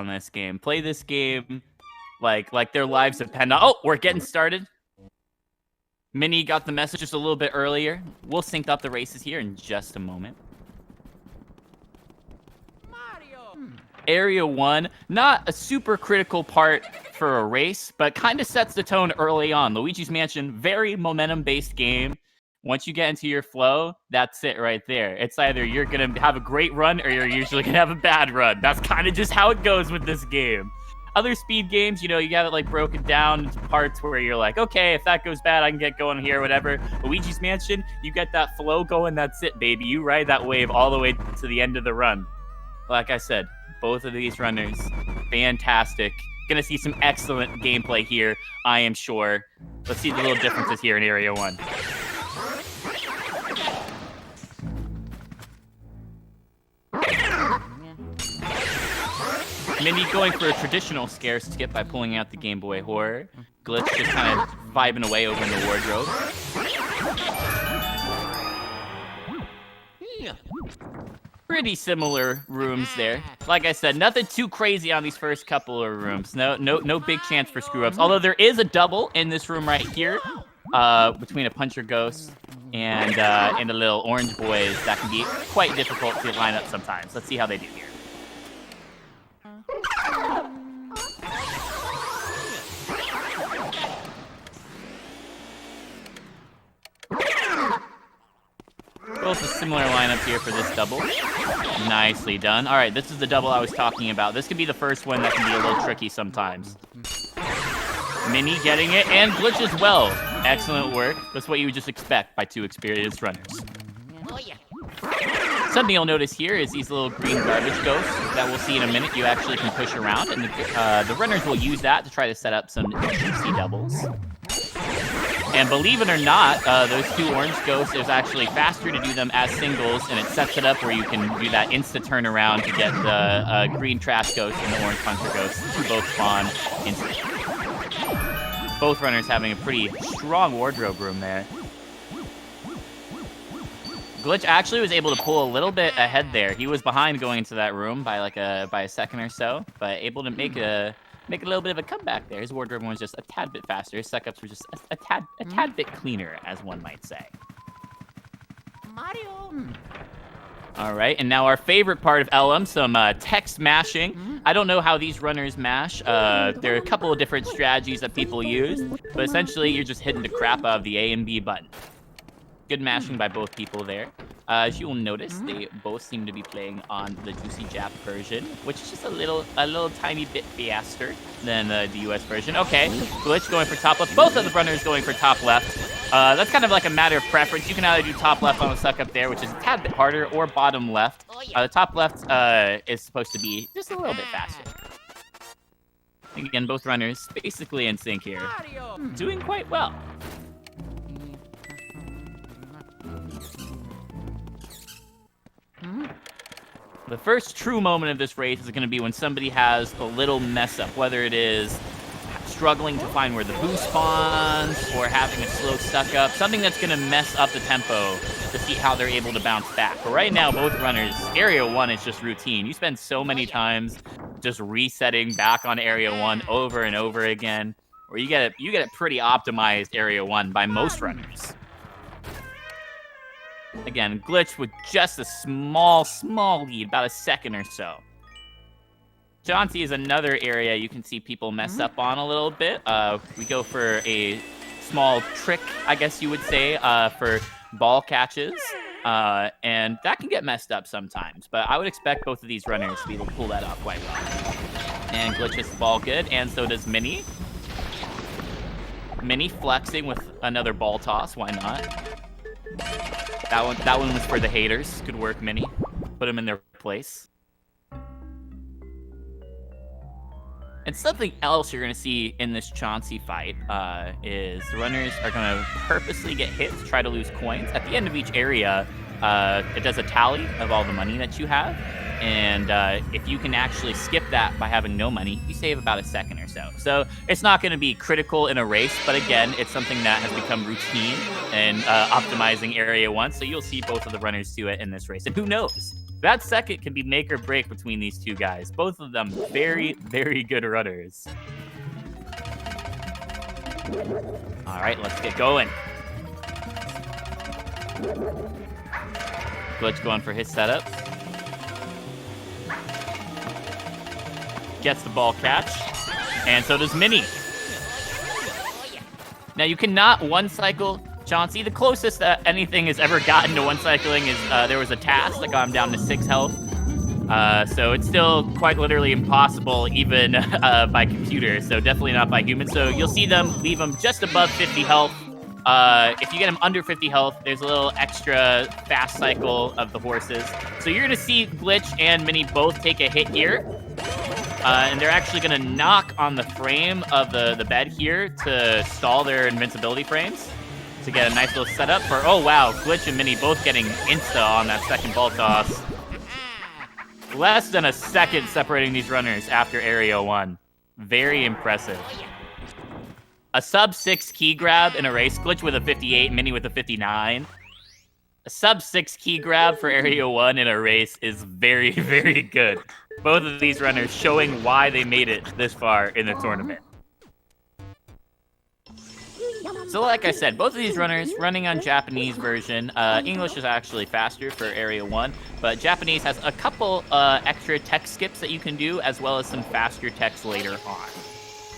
on this game. Play this game like their lives depend on. Oh, we're getting started. Mini got the message just a little bit earlier. We'll sync up the races here in just a moment. Area 1, not a super critical part for a race, but kind of sets the tone early on. Luigi's Mansion, very momentum-based game. Once you get into your flow, that's it right there. It's either you're going to have a great run or you're usually going to have a bad run. That's kind of just how it goes with this game. Other speed games, you know, you got it like broken down into parts where you're like, okay, if that goes bad, I can get going here, whatever. Luigi's Mansion, you get that flow going, that's it, baby. You ride that wave all the way to the end of the run. Like I said, both of these runners, fantastic. Gonna see some excellent gameplay here, I am sure. Let's see the little differences here in Area 1. Mini going for a traditional scare skip by pulling out the Game Boy Horror. Glitch just kind of vibing away over in the wardrobe. Pretty similar rooms there. Like I said, nothing too crazy on these first couple of rooms. No big chance for screw-ups. Although there is a double in this room right here, between a puncher ghost and the little orange boys that can be quite difficult to line up sometimes. Let's see how they do here. Both a similar lineup here for this double. Nicely done. All right, this is the double I was talking about. This could be the first one that can be a little tricky sometimes. Mini getting it, and Glitch as well. Excellent work. That's what you would just expect by two experienced runners. Something you'll notice here is these little green garbage ghosts that we'll see in a minute you actually can push around, and the runners will use that to try to set up some juicy doubles. And believe it or not, those two orange ghosts, is actually faster to do them as singles, and it sets it up where you can do that insta turnaround to get the green trash ghost and the orange puncher ghost to both spawn instantly. Both runners having a pretty strong wardrobe room there. Glitch actually was able to pull a little bit ahead there. He was behind going into that room by a second or so, but able to make a little bit of a comeback there. His wardrobe was just a tad bit faster. His suck-ups were just a tad bit cleaner, as one might say. Mario. All right, and now our favorite part of LM, some text mashing. I don't know how these runners mash. There are a couple of different strategies that people use, but essentially you're just hitting the crap out of the A and B button. Good mashing by both people there. As you will notice, they both seem to be playing on the Juicy Jap version, which is just a little tiny bit faster than the US version. Okay, Glitch going for top left. Both of the runners going for top left. That's kind of like a matter of preference. You can either do top left on the suck up there, which is a tad bit harder, or bottom left. The top left is supposed to be just a little bit faster. Again, both runners basically in sync here. Doing quite well. The first true moment of this race is going to be when somebody has a little mess up, whether it is struggling to find where the boost spawns or having a slow stuck up, something that's going to mess up the tempo to see how they're able to bounce back. But right now, both runners, Area 1 is just routine. You spend so many times just resetting back on Area 1 over and over again, where you get a pretty optimized Area 1 by most runners. Again, Glitch with just a small lead, about a second or so. Chauncey is another area you can see people mess up on a little bit. We go for a small trick, I guess you would say, for ball catches. And that can get messed up sometimes, but I would expect both of these runners to be able to pull that off quite well. And Glitch hits the ball good, and so does Mini. Mini flexing with another ball toss, why not? That one was for the haters. Good work, Mini. Put them in their place. And something else you're going to see in this Chauncey fight is the runners are going to purposely get hit to try to lose coins. At the end of each area, it does a tally of all the money that you have. And if you can actually skip that by having no money, you save about a second or so. So it's not going to be critical in a race, but again, it's something that has become routine in optimizing Area 1. So you'll see both of the runners do it in this race. And who knows? That second can be make or break between these two guys. Both of them very, very good runners. All right, let's get going. Glitch going for his setup. Gets the ball catch. And so does Mini. Now, you cannot one-cycle Chauncey. The closest that anything has ever gotten to one-cycling is there was a task that got him down to 6 health. So it's still quite literally impossible even by computer, so definitely not by human. So you'll see them leave him just above 50 health. If you get him under 50 health, there's a little extra fast cycle of the horses. So you're going to see Glitch and Mini both take a hit here. And they're actually going to knock on the frame of the bed here to stall their invincibility frames to get a nice little setup for, oh wow, Glitch and Mini both getting insta on that second ball toss. Less than a second separating these runners after Area 1. Very impressive. A sub-6 key grab in a race, Glitch with a 58, Mini with a 59. A sub-6 key grab for Area 1 in a race is very, very good. Both of these runners showing why they made it this far in the tournament. So like I said, both of these runners running on Japanese version. English is actually faster for Area 1, but Japanese has a couple extra tech skips that you can do, as well as some faster techs later on.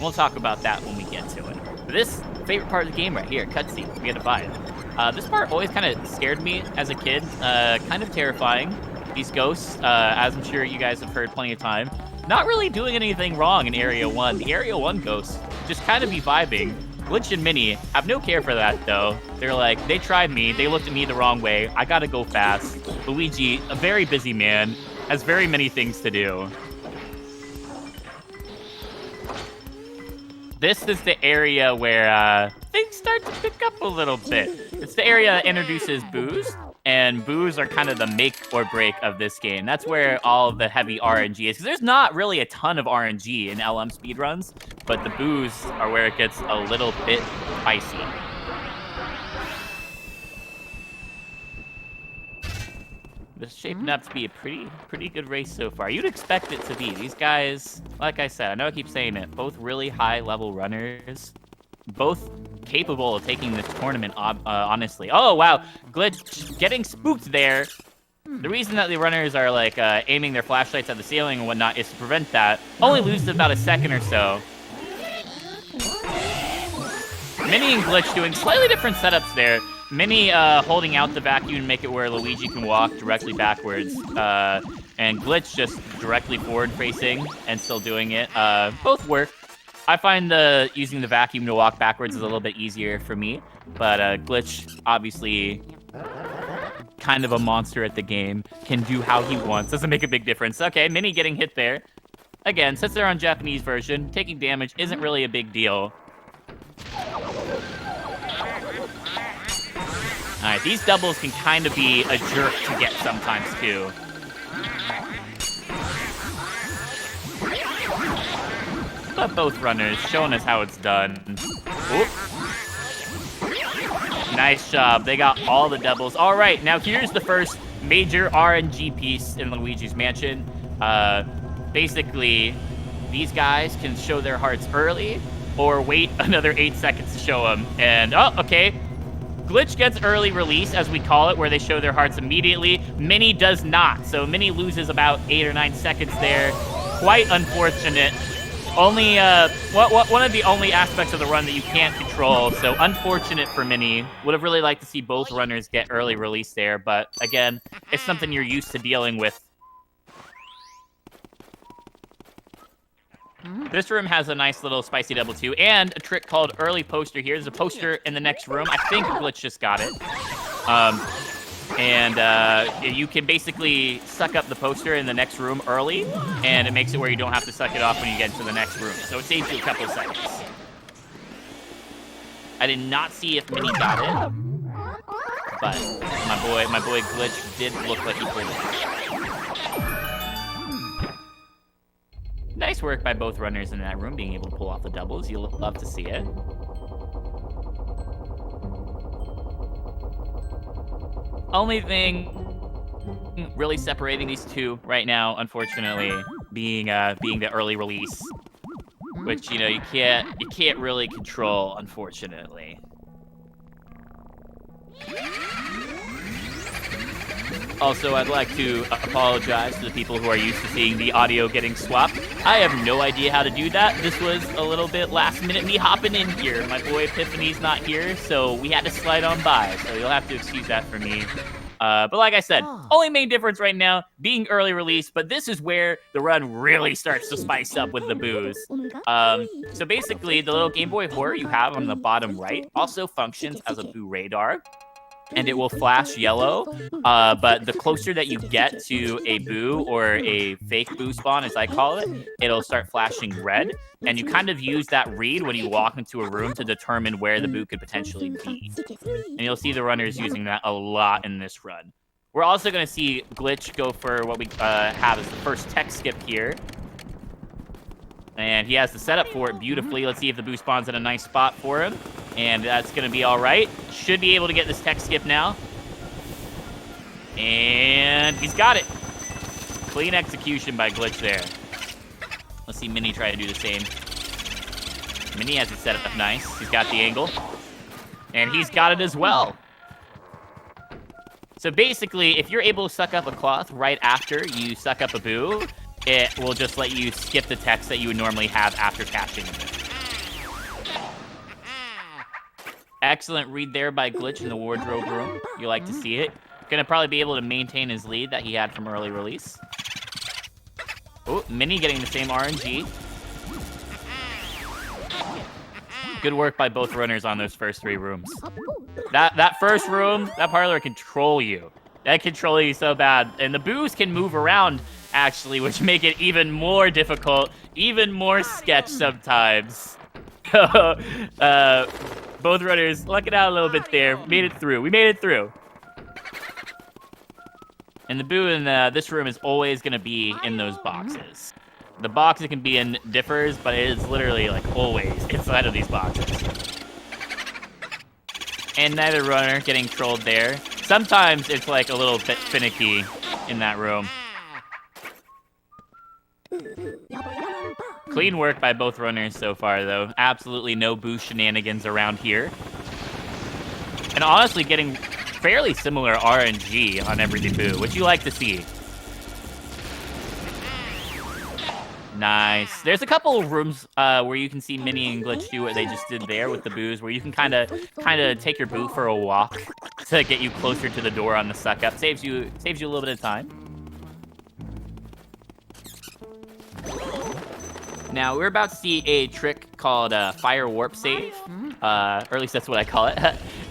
We'll talk about that when we get to it. But this favorite part of the game right here, cutscene, we had to buy it. This part always kind of scared me as a kid, kind of terrifying. These ghosts, as I'm sure you guys have heard plenty of time, not really doing anything wrong in Area 1. The Area 1 ghosts just kind of be vibing. Glitch and Mini have no care for that, though. They're like, they tried me, they looked at me the wrong way, I gotta go fast. Luigi, a very busy man, has very many things to do. This is the area where things start to pick up a little bit. It's the area that introduces boos, and boos are kind of the make or break of this game. That's where all of the heavy RNG is, because there's not really a ton of RNG in LM speedruns, but the boos are where it gets a little bit spicy. This is shaping up to be a pretty good race so far. You'd expect it to be. These guys, like I said, I know I keep saying it, both really high-level runners. Both capable of taking this tournament, honestly. Oh, wow. Glitch getting spooked there. The reason that the runners are, like, aiming their flashlights at the ceiling and whatnot is to prevent that. Only loses about a second or so. Mini and Glitch doing slightly different setups there. Mini holding out the vacuum to make it where Luigi can walk directly backwards. And Glitch just directly forward-facing and still doing it. Both work. I find using the vacuum to walk backwards is a little bit easier for me. But Glitch, obviously, kind of a monster at the game. Can do how he wants. Doesn't make a big difference. Okay, Mini getting hit there. Again, since they're on Japanese version, taking damage isn't really a big deal. Alright, these doubles can kind of be a jerk to get sometimes, too. But both runners showing us how it's done. Oop. Nice job. They got all the doubles. Alright, now here's the first major RNG piece in Luigi's Mansion. Basically, these guys can show their hearts early or wait another 8 seconds to show them. And, oh, okay. Glitch gets early release, as we call it, where they show their hearts immediately. Mini does not, so Mini loses about 8 or 9 seconds there. Quite unfortunate. Only, one of the only aspects of the run that you can't control, so unfortunate for Mini. Would have really liked to see both runners get early release there, but again, it's something you're used to dealing with. This room has a nice little spicy double too, and a trick called early poster here. There's a poster in the next room. I think Glitch just got it. You can basically suck up the poster in the next room early, and it makes it where you don't have to suck it off when you get into the next room. So it saves you a couple of seconds. I did not see if Mini got it, but my boy Glitch did look like he pulled it. Nice work by both runners in that room, being able to pull off the doubles. You'll love to see it. Only thing really separating these two right now, unfortunately, being the early release, which you can't really control, unfortunately. Also, I'd like to apologize to the people who are used to seeing the audio getting swapped. I have no idea how to do that. This was a little bit last minute me hopping in here. My boy Epiphany's not here, so we had to slide on by. So you'll have to excuse that for me. But like I said, only main difference right now being early release, but this is where the run really starts to spice up with the booze. So basically, the little Game Boy Horror you have on the bottom right also functions as a boo radar. And it will flash yellow, but the closer that you get to a boo or a fake boo spawn, as I call it, it'll start flashing red. And you kind of use that read when you walk into a room to determine where the boo could potentially be. And you'll see the runners using that a lot in this run. We're also going to see Glitch go for what we have as the first tech skip here. And he has the setup for it beautifully. Let's see if the boo spawns in a nice spot for him. And that's going to be all right. Should be able to get this tech skip now. And he's got it. Clean execution by Glitch there. Let's see Mini try to do the same. Mini has it set up nice. He's got the angle. And he's got it as well. So basically, if you're able to suck up a cloth right after you suck up a boo, it will just let you skip the text that you would normally have after catching a boo. Excellent read there by Glitch in the wardrobe room. You like to see it. Gonna probably be able to maintain his lead that he had from early release. Oh, Mini getting the same RNG. Good work by both runners on those first three rooms. That first room, that parlor can control you. That control you so bad. And the boos can move around, actually, which make it even more difficult, even more sketch sometimes. Both runners lucking out a little bit there. Made it through. We made it through. And the boo in this room is always going to be in those boxes. The box it can be in differs, but it is literally, like, always inside of these boxes. And neither runner getting trolled there. Sometimes it's, like, a little bit finicky in that room. Clean work by both runners so far, though. Absolutely no boo shenanigans around here. And honestly, getting fairly similar RNG on every boo, which you like to see. Nice. There's a couple of rooms where you can see Mini and Glitch do what they just did there with the boos, where you can kind of take your boo for a walk to get you closer to the door on the suck up. Saves you a little bit of time. Now, we're about to see a trick called Fire Warp Save, or at least that's what I call it.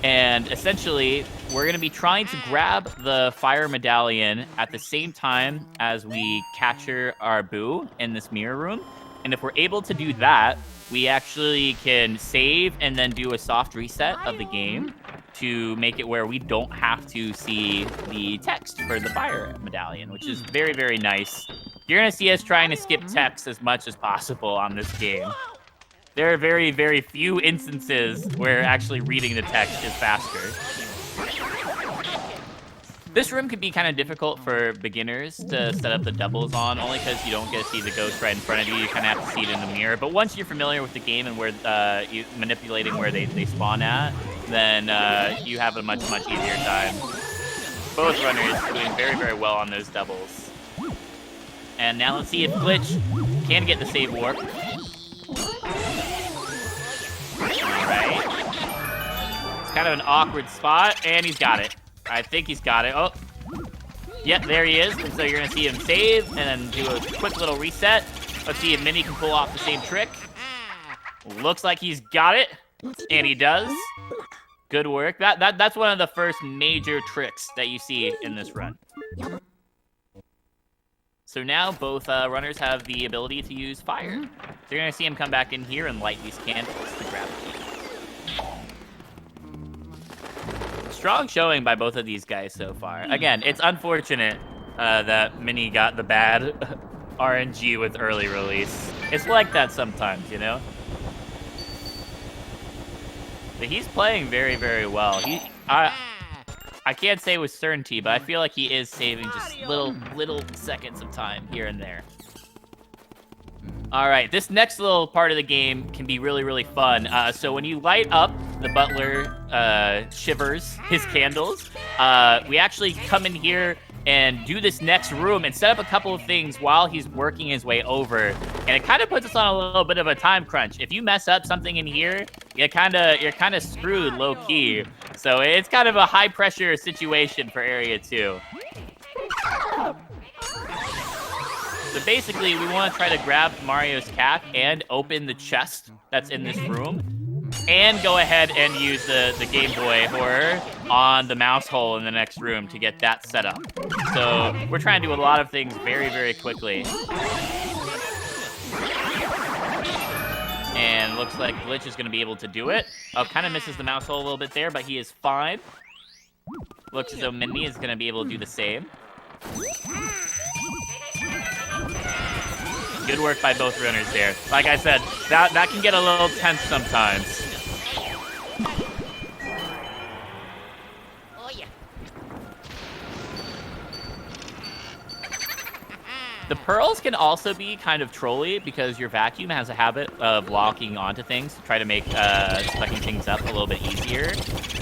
And essentially, we're going to be trying to grab the fire medallion at the same time as we capture our boo in this mirror room. And if we're able to do that, we actually can save and then do a soft reset of the game to make it where we don't have to see the text for the fire medallion, which is very, very nice. You're going to see us trying to skip text as much as possible on this game. There are very, very few instances where actually reading the text is faster. This room could be kind of difficult for beginners to set up the doubles on, only because you don't get to see the ghost right in front of you. You kind of have to see it in the mirror. But once you're familiar with the game and where you manipulating where they spawn at, then you have a much, much easier time. Both runners doing very, very well on those doubles. And now let's see if Glitch can get the save warp. Alright. It's kind of an awkward spot, and he's got it. I think he's got it. Oh. Yep, there he is. And so you're going to see him save and then do a quick little reset. Let's see if Mini can pull off the same trick. Looks like he's got it. And he does. Good work. That's one of the first major tricks that you see in this run. So now both runners have the ability to use fire. So you're going to see him come back in here and light these candles to grab the key. Strong showing by both of these guys so far. Again, it's unfortunate that Mini got the bad RNG with early release. It's like that sometimes, you know? But he's playing very, very well. I I can't say with certainty, but I feel like he is saving just little seconds of time here and there. All right, this next little part of the game can be really fun. So when you light up the butler shivers his candles, we actually come in here and do this next room and set up a couple of things while he's working his way over. And it kind of puts us on a little bit of a time crunch. If you mess up something in here, you're kind of screwed low key. So it's kind of a high pressure situation for Area 2. So basically, we want to try to grab Mario's cap and open the chest that's in this room, and go ahead and use the Game Boy horror on the mouse hole in the next room to get that set up. So we're trying to do a lot of things very quickly. And looks like Glitch is going to be able to do it. Oh, kind of misses the mouse hole a little bit there, but he is fine. Looks as though Minnie is going to be able to do the same. Good work by both runners there. Like I said, that can get a little tense sometimes. Oh, yeah. The pearls can also be kind of trolly because your vacuum has a habit of locking onto things to try to make sucking things up a little bit easier.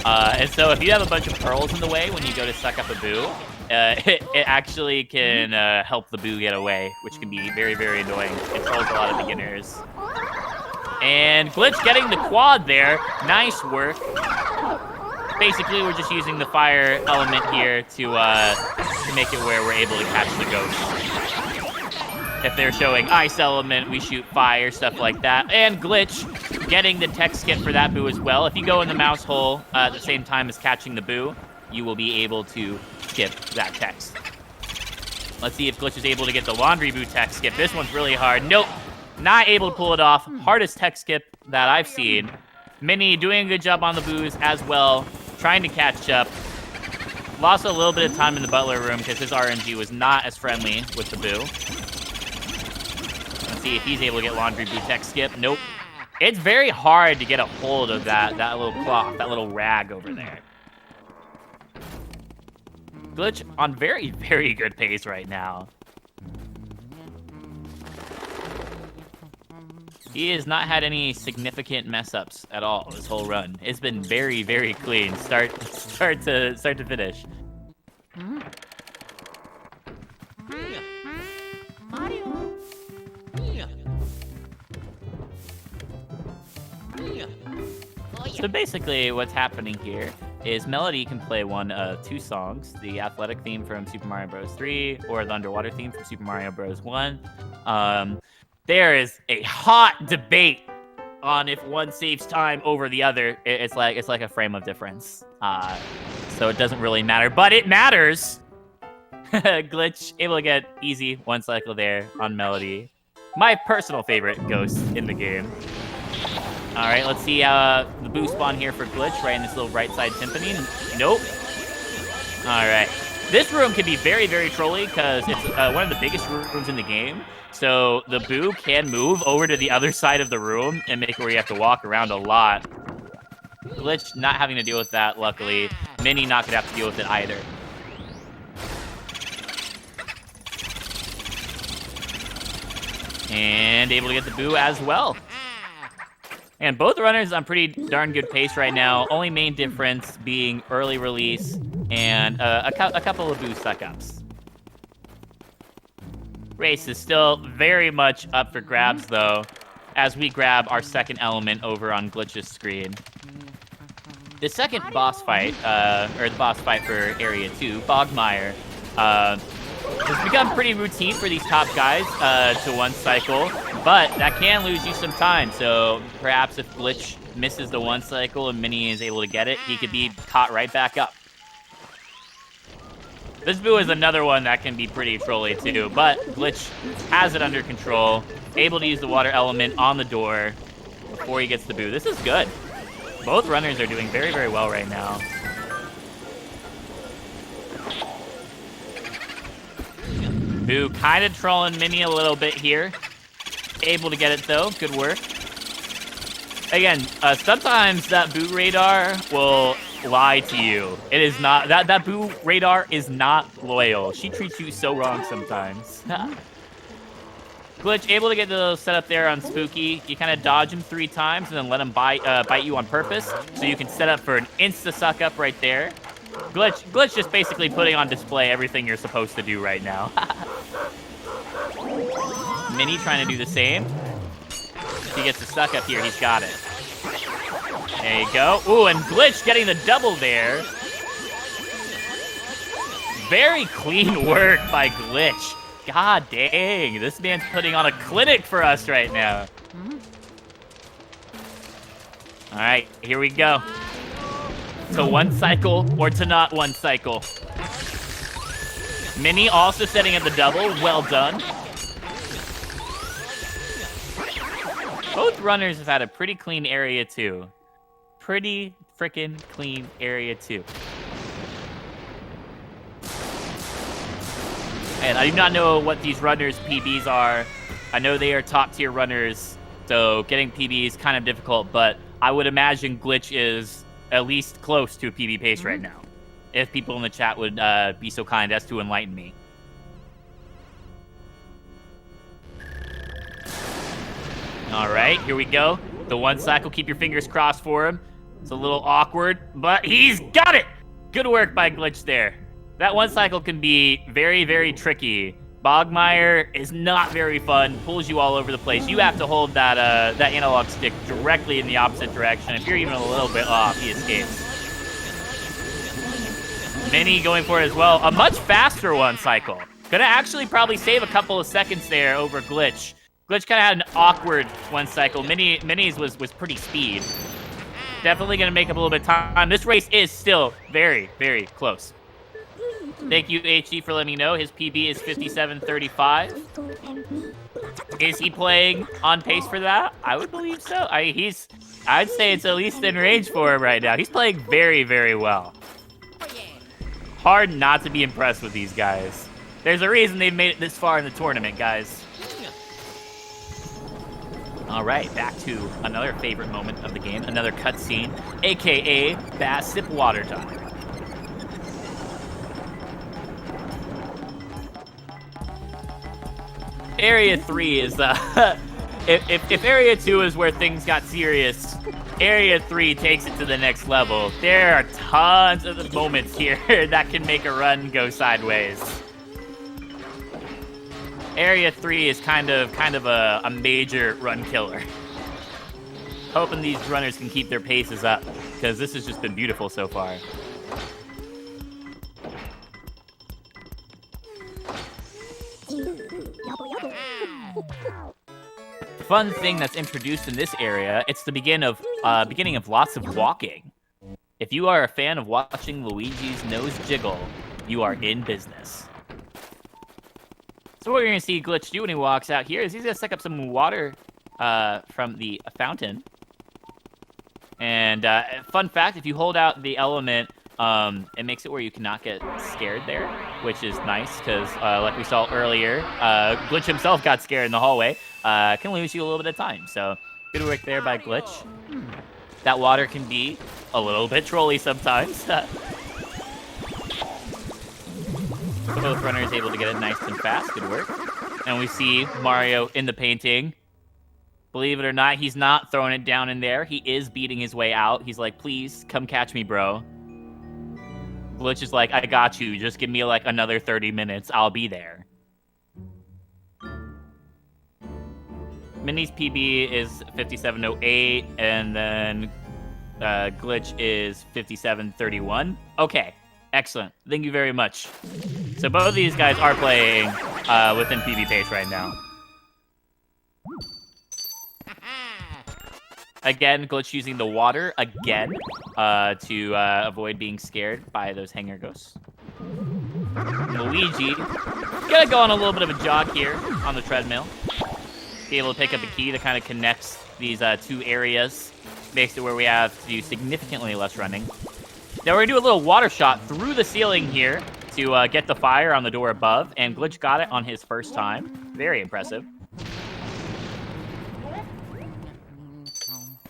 And so if you have a bunch of pearls in the way when you go to suck up a boo, it actually can help the boo get away, which can be very annoying. It trolls a lot of beginners. And Glitch getting the quad there. Nice work. Basically, we're just using the fire element here to make it where we're able to catch the ghosts. If they're showing ice element, we shoot fire, stuff like that. And Glitch getting the tech skip for that boo as well. If you go in the mouse hole at the same time as catching the boo, you will be able to skip that text. Let's see if Glitch is able to get the laundry boo tech skip. This one's really hard. Nope, not able to pull it off. Hardest tech skip that I've seen. Minnie doing a good job on the boos as well, trying to catch up. Lost a little bit of time in the butler room because his RNG was not as friendly with the boo. Let's see if he's able to get laundry boo tech skip. Nope. It's very hard to get a hold of that little cloth, that little rag over there. Glitch on very good pace right now. He has not had any significant mess-ups at all this whole run. It's been very clean, start to finish. So basically, what's happening here is Melody can play one of two songs, the athletic theme from Super Mario Bros. 3 or the underwater theme from Super Mario Bros. 1. There is a hot debate on if one saves time over the other. It's like a frame of difference. So it doesn't really matter, but it matters. Glitch able to get easy one cycle there on Melody. My personal favorite ghost in the game. All right, let's see the boo spawn here for Glitch right in this little right side timpani. Nope. All right. This room can be very trolly because it's one of the biggest rooms in the game. So the boo can move over to the other side of the room and make it where you have to walk around a lot. Glitch not having to deal with that, luckily. Minnie not gonna have to deal with it either. And able to get the boo as well. And both runners on pretty darn good pace right now. Only main difference being early release and a couple of boo suck-ups. Race is still very much up for grabs, though, as we grab our second element over on Glitch's screen. The second boss fight, or the boss fight for Area 2, Bogmire, has become pretty routine for these top guys to one cycle, but that can lose you some time. So perhaps if Glitch misses the one cycle and Minnie is able to get it, he could be caught right back up. This boo is another one that can be pretty trolly too, but Glitch has it under control, able to use the water element on the door before he gets the boo. This is good. Both runners are doing very well right now. Boo kind of trolling Minnie a little bit here. Able to get it though, good work. Again, sometimes that boo radar will lie to you. It is not. That Boo radar is not loyal. She treats you so wrong sometimes. Glitch, able to get the setup there on Spooky. You kind of dodge him 3 times and then let him bite you on purpose, so you can set up for an insta-suck up right there. Glitch just basically putting on display everything you're supposed to do right now. Mini trying to do the same. If he gets the suck up here, he's got it. There you go. Ooh, and Glitch getting the double there. Very clean work by Glitch. God dang, this man's putting on a clinic for us right now. All right, here we go. To 1 cycle or to not 1 cycle. Mini also setting up the double. Well done. Both runners have had a pretty clean area too. Pretty freaking clean area too. And I do not know what these runners' PBs are. I know they are top-tier runners, so getting PB is kind of difficult, but I would imagine Glitch is at least close to a PB pace right now, if people in the chat would be so kind as to enlighten me. All right, here we go. The 1 cycle, keep your fingers crossed for him. It's a little awkward, but he's got it! Good work by Glitch there. That 1 cycle can be very, very tricky. Bogmire is not very fun, pulls you all over the place. You have to hold that that analog stick directly in the opposite direction. If you're even a little bit off, he escapes. Mini going for it as well. A much faster 1 cycle. Gonna actually probably save a couple of seconds there over Glitch. Glitch kind of had an awkward 1 cycle. Mini's was pretty speed. Definitely gonna make up a little bit of time. This race is still very, very close. Thank you, HD, for letting me know. His PB is 57:35. Is he playing on pace for that? I would believe so. I'd say it's at least in range for him right now. He's playing very, very well. Hard not to be impressed with these guys. There's a reason they've made it this far in the tournament, guys. All right, back to another favorite moment of the game, another cutscene, aka Bass Sip Water time. Area 3 is, if Area 2 is where things got serious, Area 3 takes it to the next level. There are tons of moments here that can make a run go sideways. Area 3 is kind of a major run killer. Hoping these runners can keep their paces up, because this has just been beautiful so far. Fun thing that's introduced in this area, it's the beginning of lots of walking. If you are a fan of watching Luigi's nose jiggle, you are in business. So what you're gonna see Glitch do when he walks out here is he's gonna suck up some water from the fountain. And fun fact, if you hold out the element, it makes it where you cannot get scared there, which is nice, because like we saw earlier, Glitch himself got scared in the hallway. Can lose you a little bit of time, so good work there by Glitch. That water can be a little bit trolly sometimes. Both runners able to get it nice and fast, good work. And we see Mario in the painting. Believe it or not, he's not throwing it down in there. He is beating his way out. He's like, please, come catch me, bro. Glitch is like, I got you. Just give me like another 30 minutes. I'll be there. Mini's PB is 57:08, and then Glitch is 57:31. Okay, excellent. Thank you very much. So both of these guys are playing within PB pace right now. Again, Glitch using the water again to avoid being scared by those hanger ghosts. Luigi gonna go on a little bit of a jog here on the treadmill. Be able to pick up a key that kind of connects these 2 areas. Makes it where we have to do significantly less running. Now we're gonna do a little water shot through the ceiling here to get the fire on the door above, and Glitch got it on his first time. Very impressive.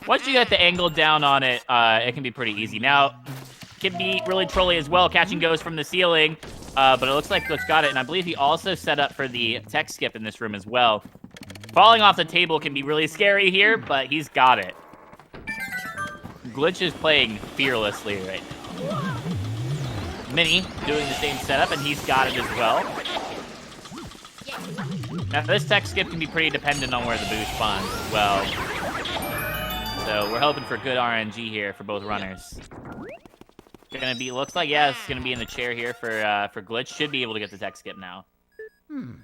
Once you get the angle down on it, it can be pretty easy. Now, can be really trolly as well. Catching goes from the ceiling, but it looks like Glitch got it, and I believe he also set up for the tech skip in this room as well. Falling off the table can be really scary here, but he's got it. Glitch is playing fearlessly right now. Mini doing the same setup, and he's got it as well. Now, this tech skip can be pretty dependent on where the boost spawns as well. So we're hoping for good RNG here for both runners. Gonna be, looks like, yeah, it's gonna be in the chair here for Glitch. Should be able to get the tech skip now. And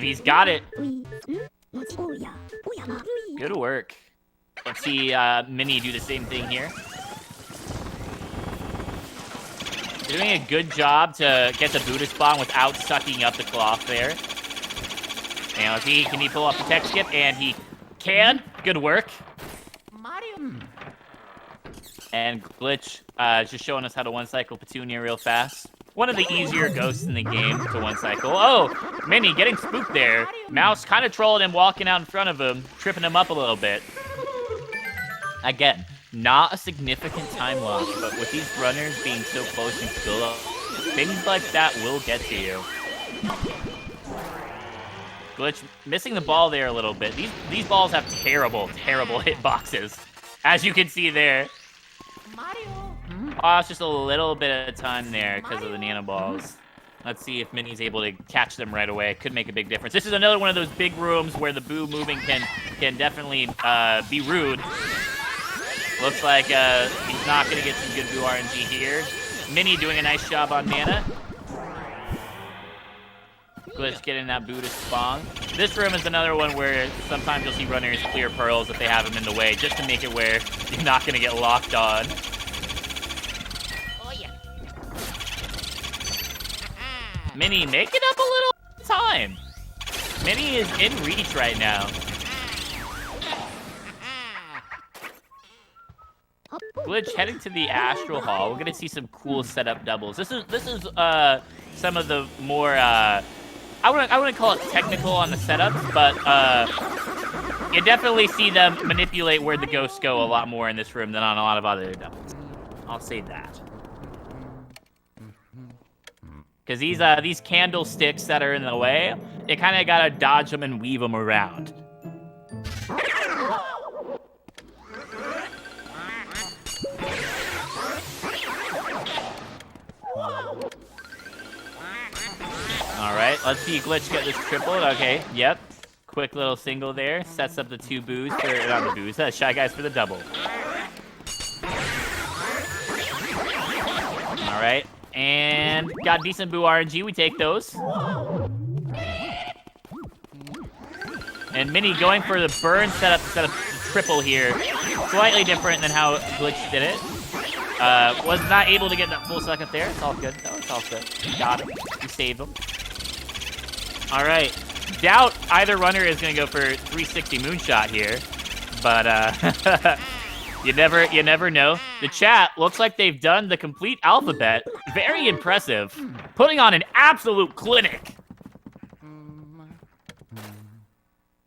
he's got it. Good work. Let's see Mini do the same thing here. They're doing a good job to get the Buddha spawn without sucking up the cloth there. And let's see, can he pull off the tech skip? And he can. Good work. And Glitch just showing us how to one-cycle Petunia real fast. One of the easier ghosts in the game to one-cycle. Oh, Mini getting spooked there. Mouse kind of trolling him, walking out in front of him, tripping him up a little bit. Again, not a significant time loss, but with these runners being so close and still, things like that will get to you. Glitch missing the ball there a little bit. These balls have terrible hitboxes, as you can see there. Oh, it's just a little bit of time there because of the nanoballs. Let's see if Mini's able to catch them right away. Could make a big difference. This is another one of those big rooms where the boo moving can definitely be rude. Looks like he's not going to get some good boo RNG here. Mini doing a nice job on mana. Glitch getting that boo to spawn. This room is another one where sometimes you'll see runners clear pearls if they have them in the way, just to make it where you're not going to get locked on. Mini making up a little time. Mini is in reach right now. Glitch heading to the Astral Hall. We're gonna see some cool setup doubles. This is some of the more I wouldn't call it technical on the setups, but you definitely see them manipulate where the ghosts go a lot more in this room than on a lot of other doubles. I'll say that. Because these candlesticks that are in the way, you kind of gotta dodge them and weave them around. All right, let's see Glitch get this tripled. Okay, yep. Quick little single there. Sets up the two boos, for, not the boos, Shy Guys for the double. All right. And got decent boo RNG. We take those. And Mini going for the burn setup instead of the triple here. Slightly different than how Glitch did it. Was not able to get that full second there. It's all good. No, it's all good. Got it. We saved him. All right. Doubt either runner is going to go for 360 moonshot here. But you never know. The chat looks like they've done the complete alphabet. Very impressive. Putting on an absolute clinic.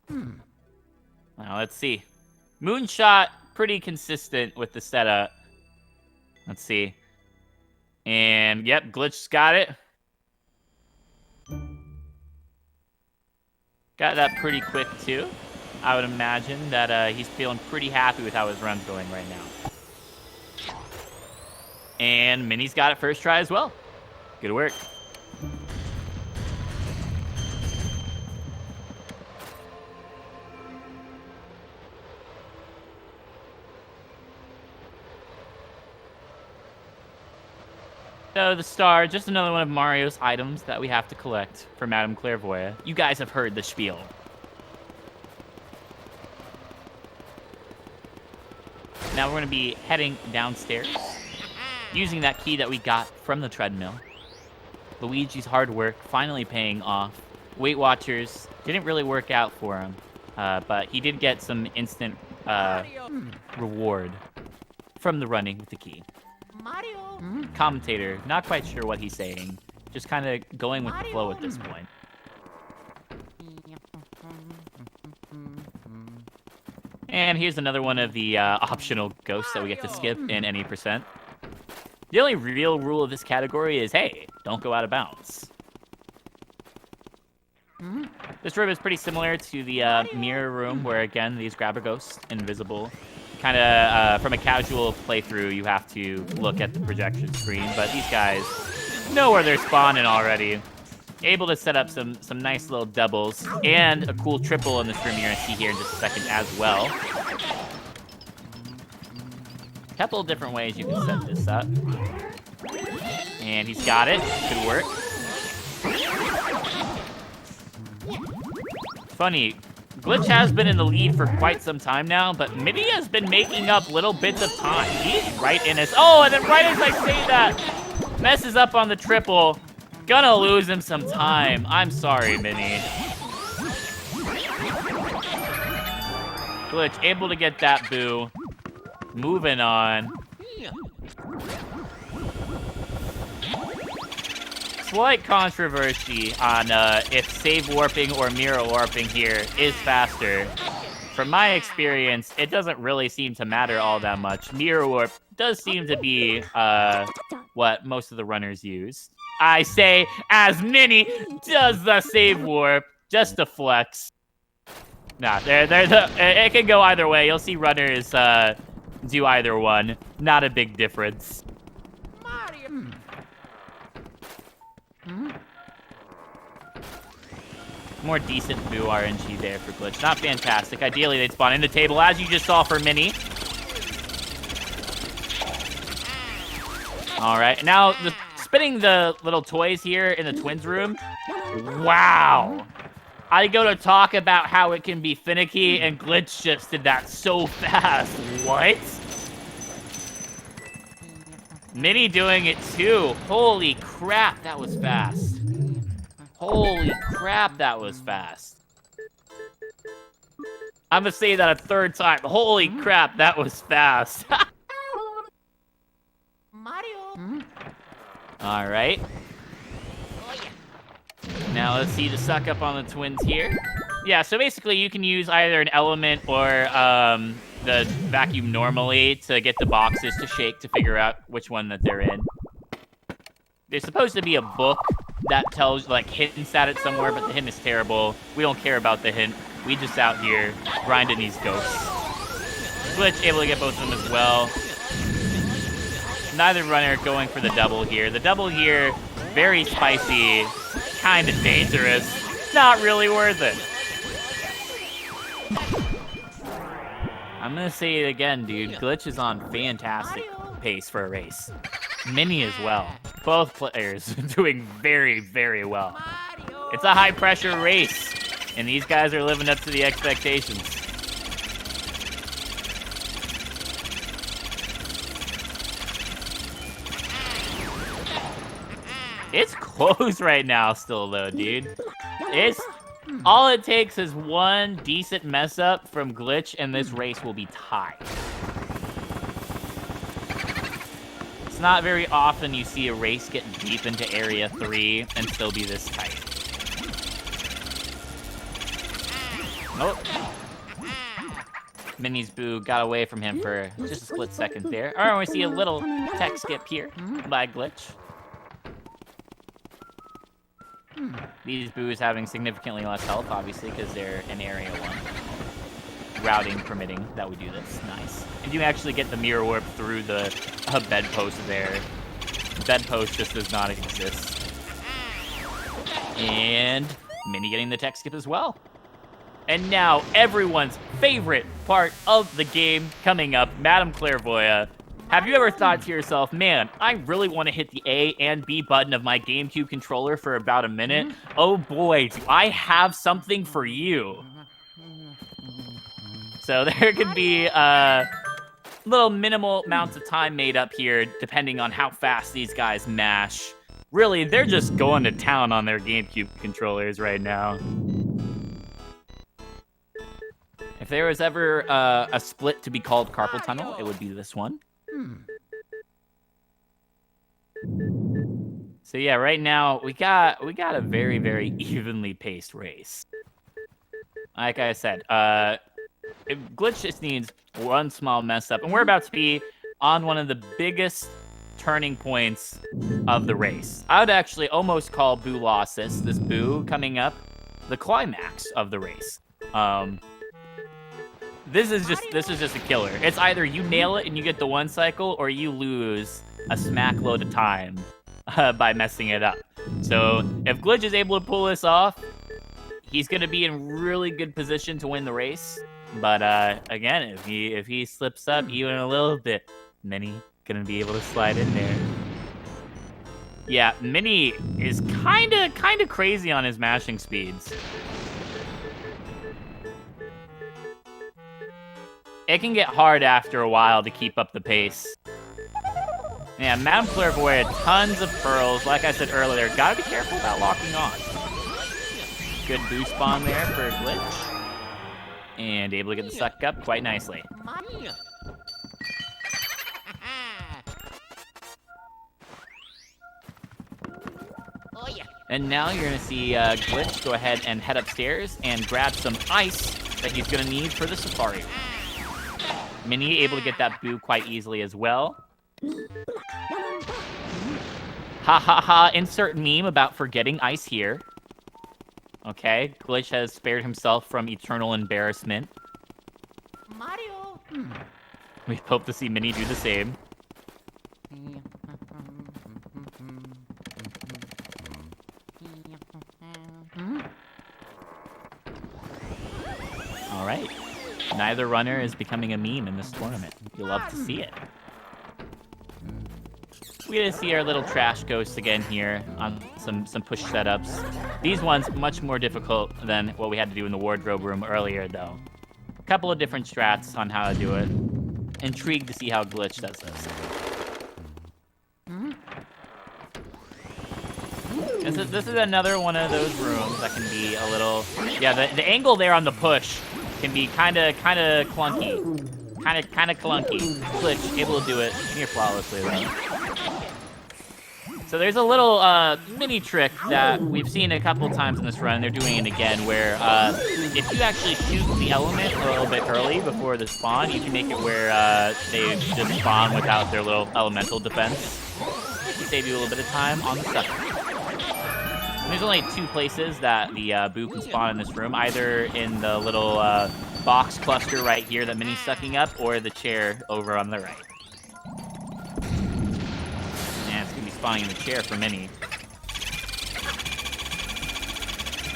Now, let's see. Moonshot, pretty consistent with the setup. Let's see. And, yep, Glitch's got it. Got that pretty quick, too. I would imagine that he's feeling pretty happy with how his run's going right now. And Mini's got it first try as well. Good work. So the star, just another one of Mario's items that we have to collect for Madame Clairvoyant. You guys have heard the spiel. Now we're going to be heading downstairs, using that key that we got from the treadmill. Luigi's hard work finally paying off. Weight Watchers didn't really work out for him, but he did get some instant reward from the running with the key. Mario. Commentator, not quite sure what he's saying. Just kind of going with the flow at this point. And here's another one of the optional ghosts that we get to skip in any percent. The only real rule of this category is, hey, don't go out of bounds. This room is pretty similar to the mirror room, where, again, these grabber ghosts, invisible. Kind of, from a casual playthrough, you have to look at the projection screen, but these guys know where they're spawning already. Able to set up some nice little doubles, and a cool triple in this room you're going to see here in just a second as well. A couple of different ways you can set this up. And he's got it. Good work. Funny, Glitch has been in the lead for quite some time now, but Mini has been making up little bits of time. He's right in his... Oh, and then right as I say that, messes up on the triple. Gonna lose him some time. I'm sorry, Mini. Glitch able to get that boo. Moving on. Slight controversy on if save warping or mirror warping here is faster. From my experience, it doesn't really seem to matter all that much. Mirror warp does seem to be what most of the runners use. I say as Mini does the save warp just to flex. Nah, it can go either way. You'll see runners do either one. Not a big difference. More decent boo RNG there for Glitch. Not fantastic. Ideally, they'd spawn in the table, as you just saw for Mini. All right, now spinning the little toys here in the twins room. Wow. I go to talk about how it can be finicky, and Glitch just did that so fast. What? Mini doing it too. Holy crap, that was fast. Holy crap, that was fast. I'm gonna say that a third time. Holy crap, that was fast. Mario. All right. Now let's see the suck up on the twins here. Yeah, so basically you can use either an element or the vacuum normally to get the boxes to shake to figure out which one that they're in. There's supposed to be a book that tells, like, hints at it somewhere, but the hint is terrible. We don't care about the hint. We just out here grinding these ghosts. Glitch able to get both of them as well. Neither runner going for the double here. The double here, very spicy, kind of dangerous. Not really worth it. I'm gonna say it again, dude. Glitch is on fantastic pace for a race. Mini as well. Both players doing very, very well. It's a high-pressure race, and these guys are living up to the expectations. It's close right now still, though, dude. It's... all it takes is one decent mess-up from Glitch, and this race will be tied. It's not very often you see a race get deep into Area 3 and still be this tight. Nope. Mini's boo got away from him for just a split second there. All right, we see a little tech skip here by Glitch. These boos having significantly less health, obviously, because they're in Area 1. Routing permitting that we do this. Nice. And you actually get the mirror warp through the bedpost there. The bedpost just does not exist. And Mini getting the tech skip as well. And now, everyone's favorite part of the game coming up, Madame Clairvoyant. Have you ever thought to yourself, man, I really want to hit the A and B button of my GameCube controller for about a minute? Oh boy, do I have something for you. So there could be little minimal amounts of time made up here, depending on how fast these guys mash. Really, they're just going to town on their GameCube controllers right now. If there was ever a split to be called carpal tunnel, it would be this one. So yeah, right now we got a very, very evenly paced race. Like I said, Glitch just needs one small mess up, and we're about to be on one of the biggest turning points of the race. I would actually almost call Boo-losses, this Boo coming up, the climax of the race. This is just a killer. It's either you nail it and you get the one cycle, or you lose a smack load of time by messing it up. So if Glitch is able to pull this off, he's gonna be in really good position to win the race. But again, if he slips up even a little bit, Mini gonna be able to slide in there. Yeah, Mini is kinda crazy on his mashing speeds. It can get hard after a while to keep up the pace. Yeah, Madame Clairvoyant, tons of pearls. Like I said earlier, gotta be careful about locking on. Good boost spawn there for Glitch. And able to get the suck up quite nicely. And now you're gonna see Glitch go ahead and head upstairs and grab some ice that he's gonna need for the safari. Mini able to get that Boo quite easily as well. Ha ha ha, insert meme about forgetting ice here. Okay, Glitch has spared himself from eternal embarrassment. Mario! We hope to see Mini do the same. All right. Neither runner is becoming a meme in this tournament. You'll love to see it. We get to see our little trash ghosts again here on some push setups. These ones much more difficult than what we had to do in the wardrobe room earlier, though. A couple of different strats on how to do it. Intrigued to see how Glitch does this. This is another one of those rooms that can be a little... Yeah, the angle there on the push can be kind of clunky. Kind of clunky. Glitch, able to do it near flawlessly, though. So there's a little mini trick that we've seen a couple times in this run. They're doing it again, where if you actually shoot the element a little bit early before the spawn, you can make it where they just spawn without their little elemental defense. It can save you a little bit of time on the sucker. And there's only two places that the Boo can spawn in this room, either in the little box cluster right here that Mini's sucking up, or the chair over on the right. And it's going to be spawning in the chair for Mini.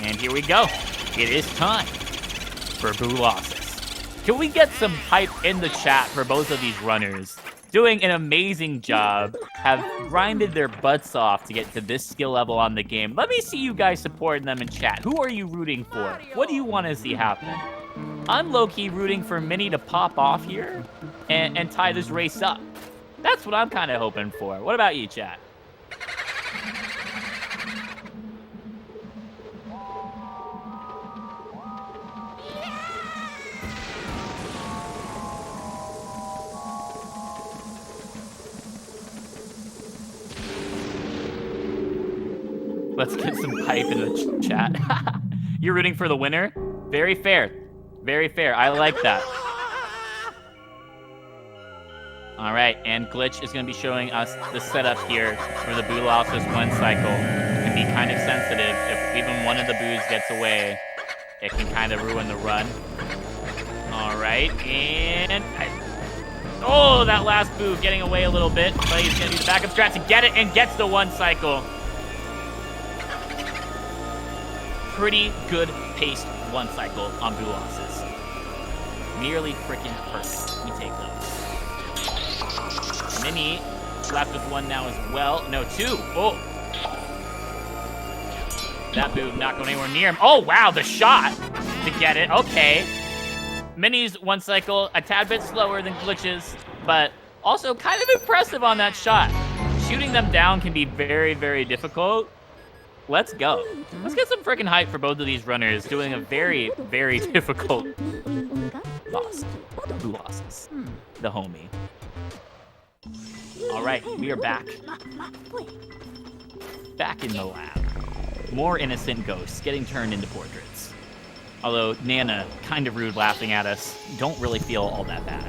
And here we go. It is time for Boo-losses. Can we get some hype in the chat for both of these runners? Doing an amazing job, have grinded their butts off to get to this skill level on the game. Let me see you guys supporting them in chat. Who are you rooting for? What do you want to see happen? I'm low-key rooting for Mini to pop off here and tie this race up. That's what I'm kind of hoping for. What about you, chat? Let's get some hype in the chat. You're rooting for the winner? Very fair. Very fair. I like that. All right, and Glitch is going to be showing us the setup here for the Boo-losses one cycle. It can be kind of sensitive. If even one of the Boos gets away, it can kind of ruin the run. All right, and... Oh, that last Boo getting away a little bit, but he's going to do the backup strat to get it, and gets the one cycle. Pretty good paced one cycle on Boo-losses. Nearly freaking perfect. We take those. Mini left with one now as well. No, two. Oh. That Boo not going anywhere near him. Oh, wow, the shot to get it. Okay. Mini's one cycle a tad bit slower than Glitch's, but also kind of impressive on that shot. Shooting them down can be very, very difficult. Let's go. Let's get some freaking hype for both of these runners doing a very, very difficult loss. Boo-losses. The homie. All right, we are back. Back in the lab. More innocent ghosts getting turned into portraits. Although Nana, kind of rude laughing at us. Don't really feel all that bad.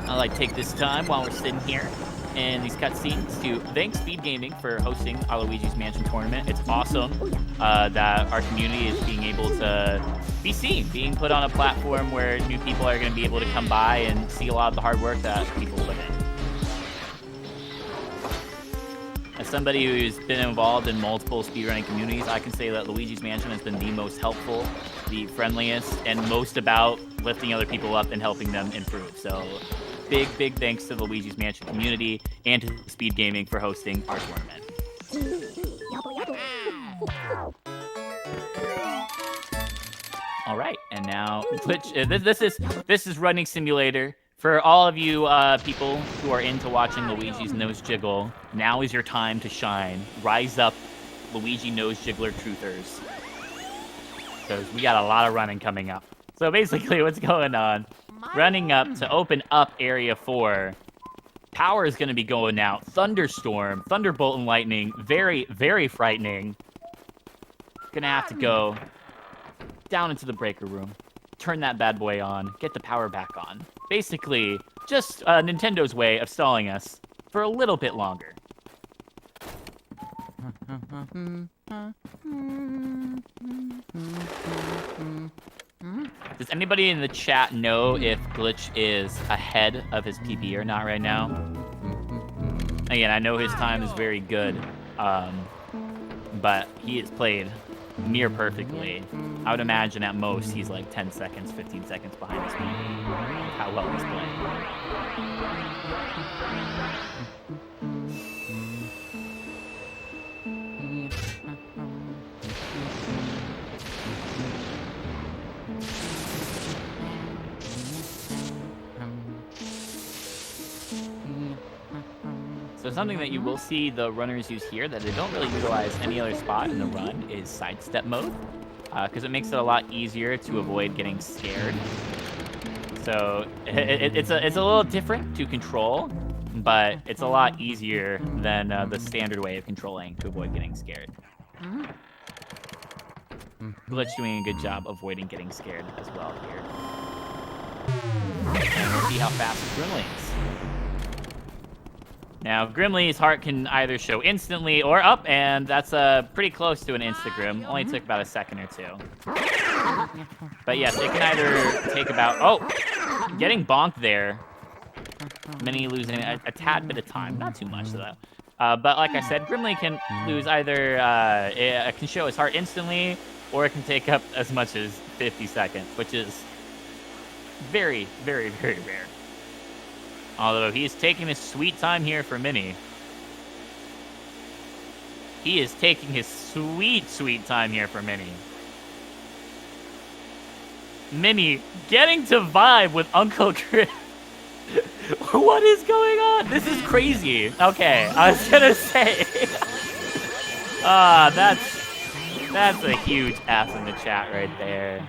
I'll like take this time while we're sitting here in these cutscenes to thank SpeedGaming for hosting our Luigi's Mansion tournament. It's awesome that our community is being able to be seen, being put on a platform where new people are going to be able to come by and see a lot of the hard work that people put in. As somebody who's been involved in multiple speedrunning communities, I can say that Luigi's Mansion has been the most helpful, the friendliest, and most about lifting other people up and helping them improve. So big thanks to the Luigi's Mansion community and to SpeedGaming for hosting our tournament. All right, and now this is Running Simulator. For all of you people who are into watching Luigi's Nose Jiggle, now is your time to shine. Rise up, Luigi Nose Jiggler truthers. Because we got a lot of running coming up. So basically what's going on, running up to open up Area 4, power is going to be going out. Thunderstorm, thunderbolt and lightning, very, very frightening. Gonna have to go down into the breaker room, turn that bad boy on, get the power back on. Basically, just Nintendo's way of stalling us for a little bit longer. Does anybody in the chat know if Glitch is ahead of his PB or not right now? Again, I know his time is very good, but he has played near perfectly. I would imagine at most he's like 10 seconds, 15 seconds behind his PB. How well he's playing. So something that you will see the runners use here that they don't really utilize any other spot in the run is sidestep mode, because it makes it a lot easier to avoid getting scared. So it's a little different to control, but it's a lot easier than the standard way of controlling to avoid getting scared. Glitch doing a good job avoiding getting scared as well here. And we'll see how fast Grimly is. Now, Grimly's heart can either show instantly or up, and that's pretty close to an Instagram. Only took about a second or two. But yes, it can either take about... Oh! Getting bonked there. Mini losing a tad bit of time. Not too much, though. But like I said, Grimly can lose either... it can show his heart instantly, or it can take up as much as 50 seconds, which is very, very, very rare. Although he's taking his sweet time here for Mini. He is taking his sweet, sweet time here for Mini. Mini getting to vibe with Uncle Chris. What is going on? This is crazy. Okay, I was gonna say. That's a huge F in the chat right there.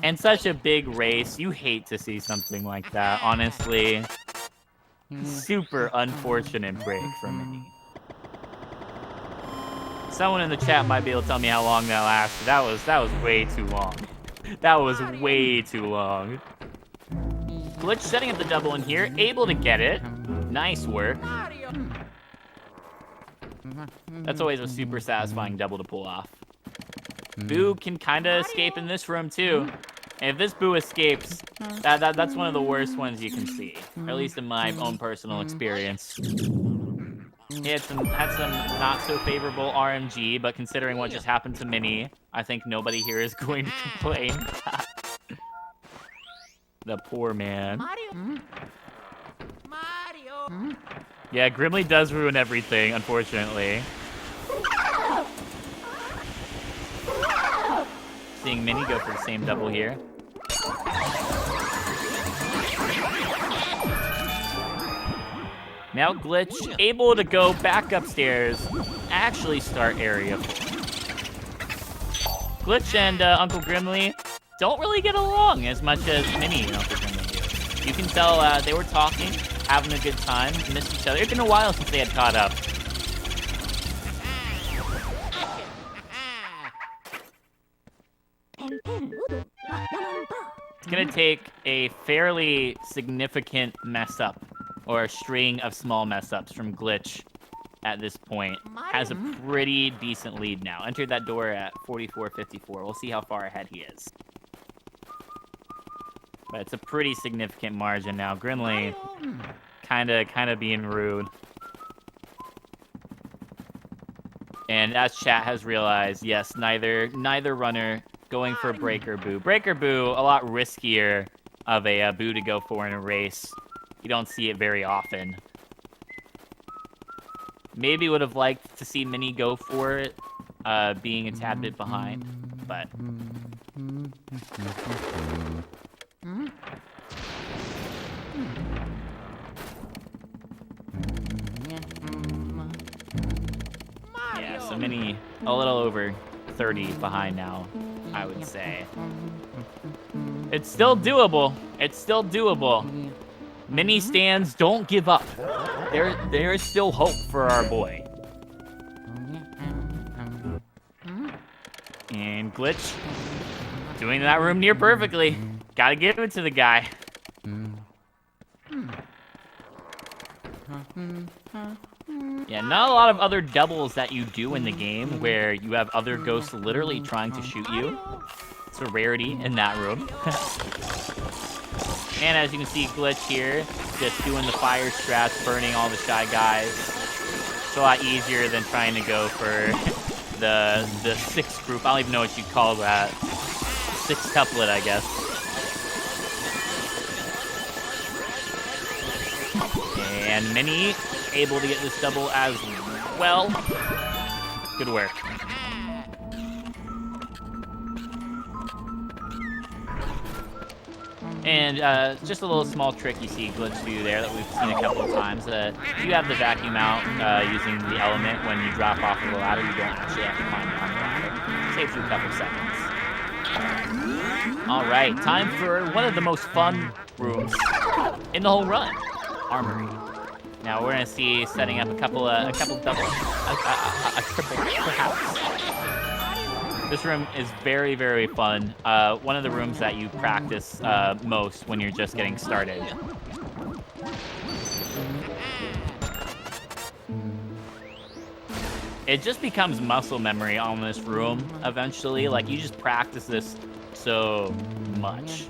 And such a big race. You hate to see something like that, honestly. Super unfortunate break for Mini. Someone in the chat might be able to tell me how long that lasted. That was way too long. That was way too long. Glitch setting up the double in here, able to get it. Nice work. That's always a super satisfying double to pull off. Boo can kind of escape in this room too. And if this Boo escapes, that's one of the worst ones you can see. Or at least in my own personal experience. He had some not so favorable RMG, but considering what just happened to Mini, I think nobody here is going to complain. The poor man. Mario. Yeah, Grimly does ruin everything, unfortunately. Seeing Mini go for the same double here. Now Glitch able to go back upstairs, actually start area 4. Glitch and Uncle Grimly don't really get along as much as Mini and Uncle Grimly do. You can tell they were talking, having a good time, missed each other. It's been a while since they had caught up. It's gonna take a fairly significant mess up, or a string of small mess ups from Glitch at this point. Has a pretty decent lead now. Entered that door at 44.54. We'll see how far ahead he is. But it's a pretty significant margin now. Grinley kinda being rude. And as chat has realized, yes, neither runner going for Breaker Boo. Breaker Boo, a lot riskier of a boo to go for in a race. You don't see it very often. Maybe would have liked to see Mini go for it, being a tad bit behind, but... Yeah, so Mini a little over 30 behind now, I would say. It's still doable. It's still doable. Mini stands, don't give up. There is still hope for our boy. And Glitch doing that room near perfectly. Gotta give it to the guy. Yeah, not a lot of other doubles that you do in the game where you have other ghosts literally trying to shoot you. It's a rarity in that room. And as you can see, Glitch here, just doing the fire strats, burning all the shy guys. It's a lot easier than trying to go for the sixth group. I don't even know what you'd call that. Sixth couplet, I guess. And Mini able to get this double as well. Good work. And just a little small trick you see Glitch do there that we've seen a couple of times. If you have the vacuum out using the element when you drop off of the ladder, you don't actually have to climb down the ladder. Saves you a couple seconds. All right, time for one of the most fun rooms in the whole run, Armory. Now we're gonna see setting up a couple double, a triple perhaps. This room is very, very fun. One of the rooms that you practice most when you're just getting started. It just becomes muscle memory on this room eventually. Like, you just practice this so much.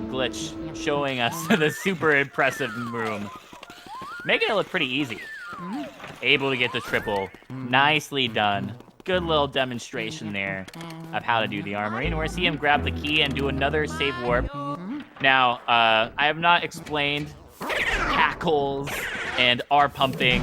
Glitch showing us the super impressive room. Making it look pretty easy. Able to get the triple. Nicely done. Good little demonstration there of how to do the armory. And we're gonna see him grab the key and do another save warp. Now, I have not explained cackles and R pumping,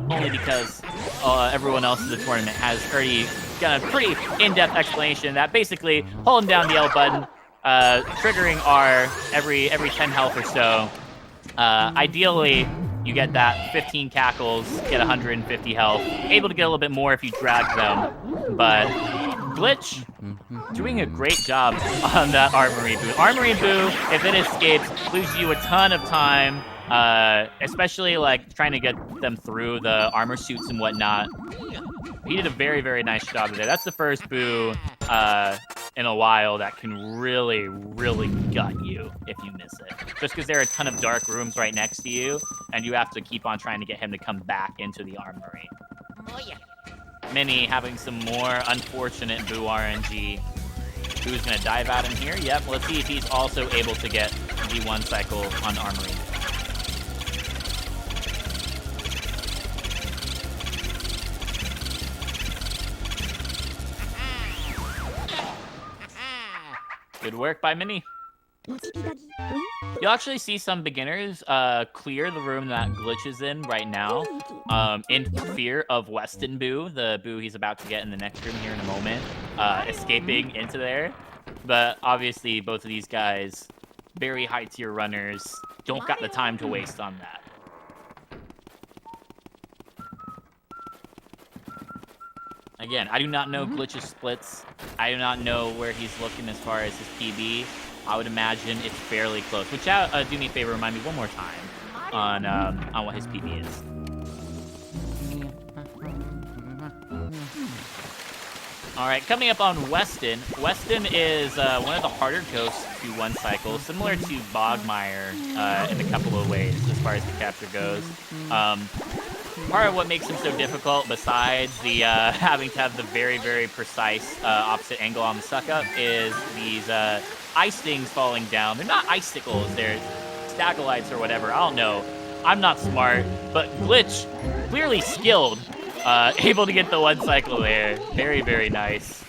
only because everyone else in the tournament has already got a pretty in-depth explanation that basically holding down the L button, triggering R every 10 health or so. Ideally, you get that 15 cackles, get 150 health. Able to get a little bit more if you drag them. But Glitch doing a great job on that Armory Boo. Armory Boo, if it escapes, loses you a ton of time. Especially like trying to get them through the armor suits and whatnot. He did a very, very nice job of it. That's the first Boo in a while that can really, really gut you if you miss it. Just because there are a ton of dark rooms right next to you, and you have to keep on trying to get him to come back into the armory. Mini having some more unfortunate Boo RNG. Boo's gonna dive out in here. Yep, let's see if he's also able to get the one cycle on armory. Good work by Mini. You'll actually see some beginners clear the room that Glitch is in right now in fear of Weston Boo, the Boo he's about to get in the next room here in a moment, escaping into there. But obviously, both of these guys, very high tier runners, don't got the time to waste on that. Again, I do not know Glitch's splits. I do not know where he's looking as far as his PB. I would imagine it's fairly close. Which, do me a favor, remind me one more time on what his PB is. All right, coming up on Weston. Weston is one of the harder ghosts to one cycle, similar to Bogmire in a couple of ways as far as the capture goes. Part of what makes him so difficult, besides the having to have the very, very precise opposite angle on the suck-up, is these ice things falling down. They're not icicles, they're stagolites or whatever. I don't know. I'm not smart, but Glitch, clearly skilled, able to get the one cycle there. Very, very nice.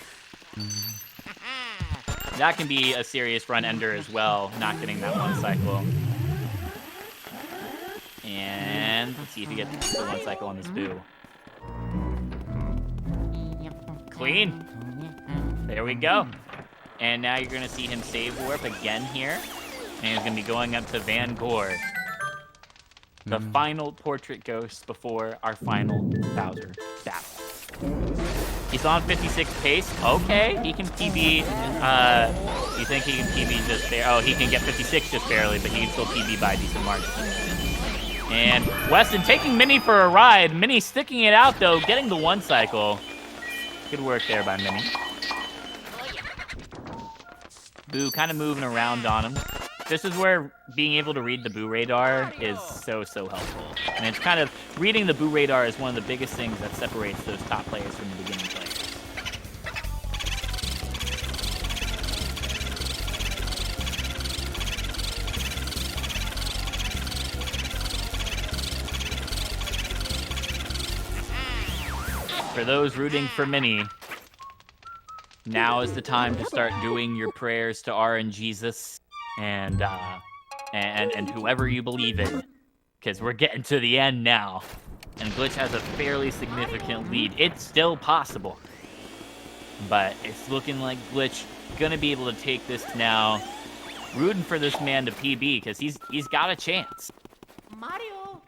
That can be a serious run ender as well, not getting that one cycle. And let's see if you get the one cycle on this Boo. Clean. There we go. And now you're going to see him save warp again here. And he's going to be going up to Van Gore. The final portrait ghost before our final Bowser battle. He's on 56 pace. Okay, he can PB. You think he can PB just barely? Oh, he can get 56 just barely, but he can still PB by a decent margin. And Weston taking Mini for a ride. Mini sticking it out, though, getting the one cycle. Good work there by Mini. Boo kind of moving around on him. This is where being able to read the Boo radar is so, so helpful. And it's kind of, reading the Boo radar is one of the biggest things that separates those top players from the beginning players. For those rooting for Mini, now is the time to start doing your prayers to RNGesus and whoever you believe in, because we're getting to the end now, and Glitch has a fairly significant lead. It's still possible, but it's looking like Glitch gonna be able to take this now. Rooting for this man to PB because he's got a chance. Mario.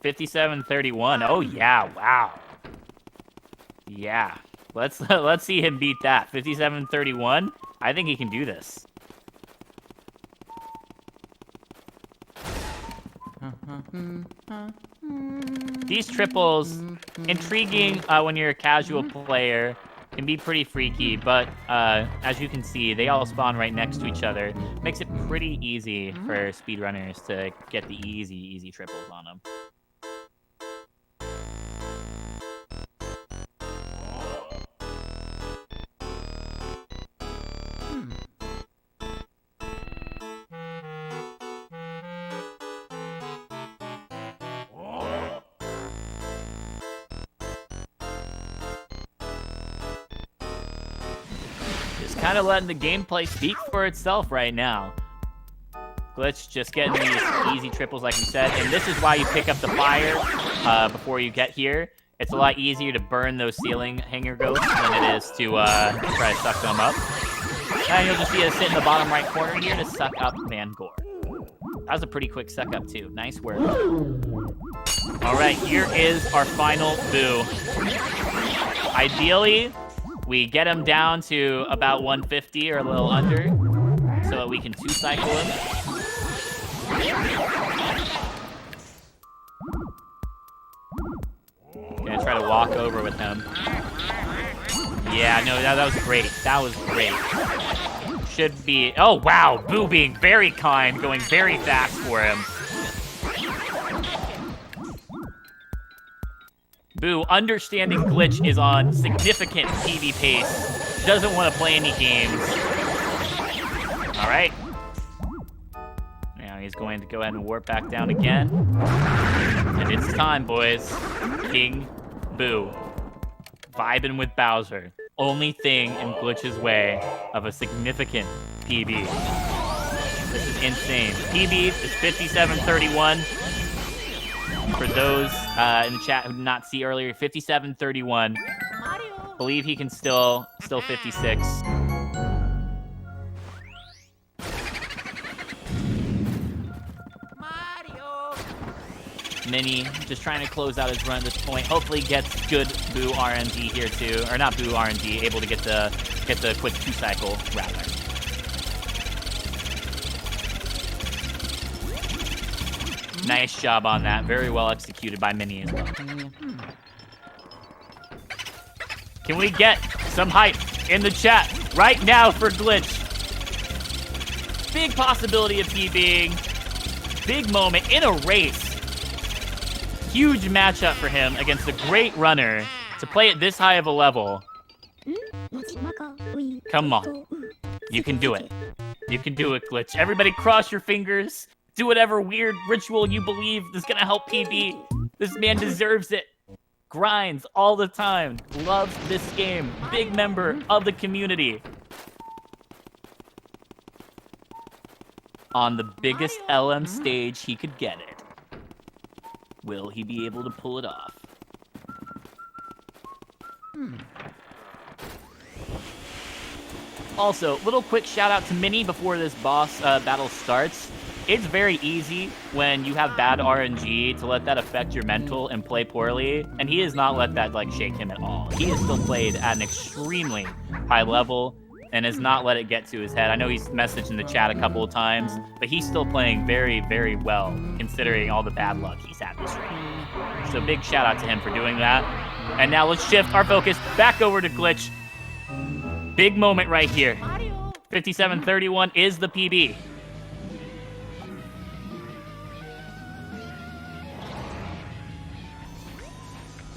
57-31. Oh yeah, wow. Yeah. Let's see him beat that. 57-31. I think he can do this. These triples, intriguing when you're a casual player, can be pretty freaky, but as you can see, they all spawn right next to each other. Makes it pretty easy for speedrunners to get the easy triples on them. Kind of letting the gameplay speak for itself right now. Glitch just getting these easy triples like you said, and this is why you pick up the fire before you get here. It's a lot easier to burn those ceiling hanger ghosts than it is to try to suck them up. And you'll just see us sit in the bottom right corner here to suck up Van Gore. That was a pretty quick suck up too. Nice work. All right, here is our final Boo. Ideally, we get him down to about 150 or a little under so that we can two-cycle him. Gonna try to walk over with him. Yeah, no, that was great. That was great. Should be... Oh, wow. Boo being very kind, going very fast for him. Boo, understanding Glitch is on significant PB pace. Doesn't want to play any games. All right. Now he's going to go ahead and warp back down again. And it's time, boys. King Boo. Vibing with Bowser. Only thing in Glitch's way of a significant PB. This is insane. PB is 57-31. For those in the chat who did not see earlier, 57-31. Believe he can still 56. Mini just trying to close out his run at this point. Hopefully gets good Boo RNG here too, or not Boo RNG, able to get the quick two-cycle rather. Nice job on that. Very well executed by Mini as well. Can we get some hype in the chat right now for Glitch? Big possibility of PBing. Big moment in a race. Huge matchup for him against a great runner to play at this high of a level. Come on. You can do it. You can do it, Glitch. Everybody cross your fingers. Do whatever weird ritual you believe is going to help PB. This man deserves it. Grinds all the time. Loves this game. Big member of the community. On the biggest LM stage he could get it. Will he be able to pull it off? Also, little quick shout out to Mini before this boss battle starts. It's very easy when you have bad RNG to let that affect your mental and play poorly, and he has not let that like shake him at all. He has still played at an extremely high level and has not let it get to his head. I know he's messaged in the chat a couple of times, but he's still playing very, very well considering all the bad luck he's had this week. So big shout out to him for doing that. And now let's shift our focus back over to Glitch. Big moment right here. 57-31 is the PB.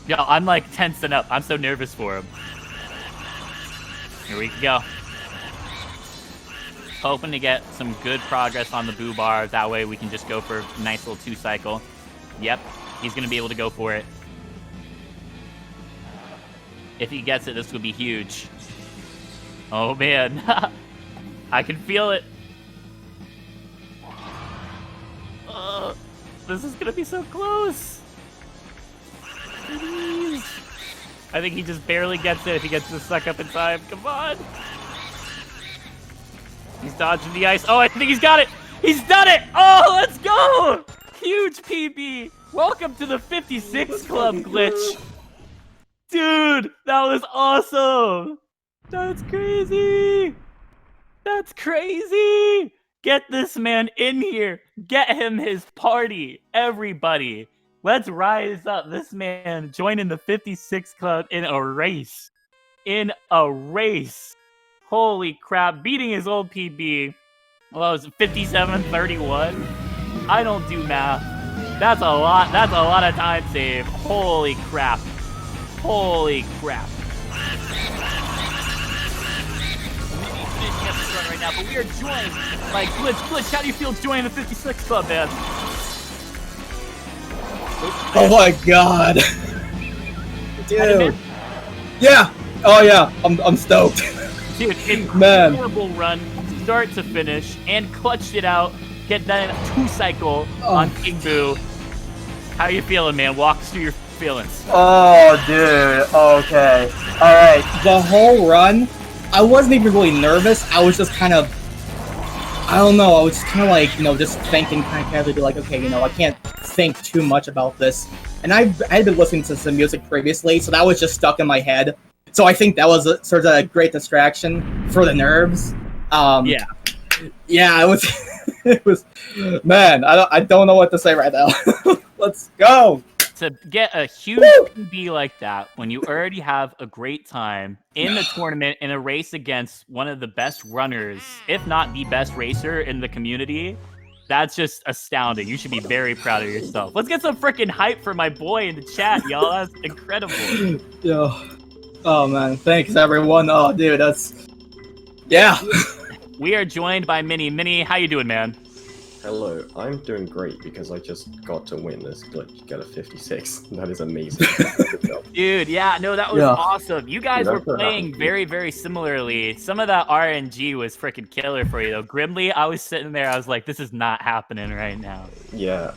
Yo, I'm like tensing up. I'm so nervous for him. Here we go. Hoping to get some good progress on the boo bar. That way we can just go for a nice little 2-cycle. Yep, he's going to be able to go for it. If he gets it, this will be huge. Oh, man. I can feel it. This is going to be so close. Please. I think he just barely gets it if he gets the suck up in time. Come on. He's dodging the ice. Oh, I think he's got it. He's done it. Oh, let's go. Huge PB. Welcome to the 56 Club, Glitch. Dude, that was awesome. That's crazy. That's crazy. Get this man in here. Get him his party. Everybody. Let's rise up. This man joining the 56 Club in a race. In a race. Holy crap. Beating his old PB. Well, it was 57-31. I don't do math. That's a lot. That's a lot of time save. Holy crap. Holy crap. Finishing up this run right now, but we are joined by Glitch. Glitch, how do you feel joining the 56 Club, man? Oh my god. Dude. Yeah. Oh yeah. I'm stoked. Dude, incredible run, start to finish, and clutched it out. Get that 2-cycle on King Boo. How you feeling, man? Walk us through your feelings. Oh, dude. Okay. Alright. The whole run, I wasn't even really nervous. I was just kind of, I don't know, I was just kind of like, you know, just thinking kind of casually, like, okay, you know, I can't think too much about this. And I had been listening to some music previously, so that was just stuck in my head. So I think that was sort of a great distraction for the nerves. Yeah, it was, it was, man, I don't know what to say right now. Let's go. To get a huge PB like that, when you already have a great time in the tournament in a race against one of the best runners, if not the best racer in the community, that's just astounding. You should be very proud of yourself. Let's get some freaking hype for my boy in the chat, y'all. That's incredible. Yo. Oh man, thanks everyone. Oh dude, that's, yeah. We are joined by Mini. Mini, how you doing, man? Hello, I'm doing great because I just got to win this glitch, get a 56. That is amazing. Dude, yeah, no, that was awesome. You guys were playing very, very similarly. Some of that RNG was freaking killer for you, though. Grimly, I was sitting there, I was like, this is not happening right now. Yeah,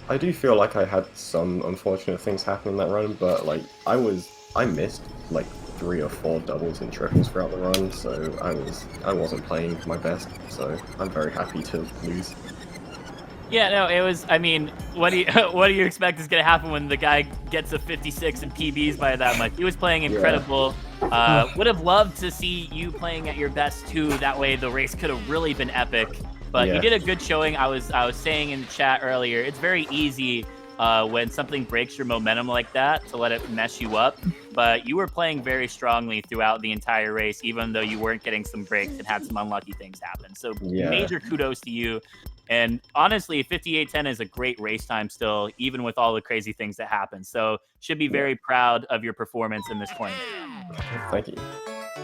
I do feel like I had some unfortunate things happen in that run, but like, I missed like 3 or 4 doubles and triples throughout the run, so I wasn't playing my best, so I'm very happy to lose. Yeah, no, it was, I mean, what do you expect is gonna happen when the guy gets a 56 and PBs by that much? He was playing incredible. Would have loved to see you playing at your best too, that way the race could have really been epic. But Yeah. you did a good showing. I was saying in the chat earlier, it's very easy when something breaks your momentum like that to let it mess you up. But you were playing very strongly throughout the entire race, even though you weren't getting some breaks and had some unlucky things happen. So Yeah. major kudos to you. And honestly, 58:10 is a great race time still, even with all the crazy things that happen. So should be very proud of your performance in this tournament. Thank you.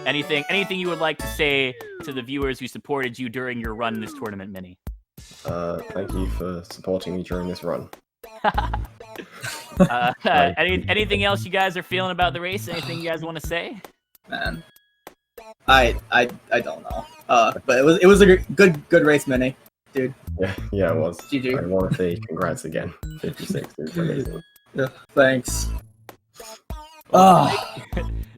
Anything you would like to say to the viewers who supported you during your run in this tournament, Mini? Thank you for supporting me during this run. Anything else you guys are feeling about the race? Anything you guys want to say? Man, I don't know. But it was a good race, Mini, dude. Yeah, it was. GG. I want to say congrats again. 56 is amazing. Yeah, thanks.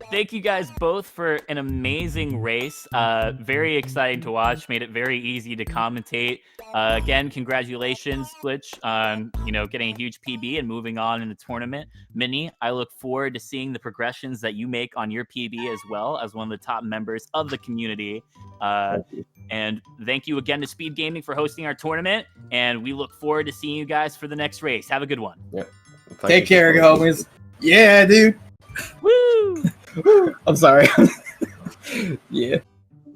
Thank you guys both for an amazing race. Very exciting to watch. Made it very easy to commentate. Again, congratulations, Glitch, on getting a huge PB and moving on in the tournament. Mini, I look forward to seeing the progressions that you make on your PB as well as one of the top members of the community. And thank you again to SpeedGaming for hosting our tournament. And we look forward to seeing you guys for the next race. Have a good one. Yep. Take care, homies. Yeah, dude. Woo! I'm sorry. Yeah.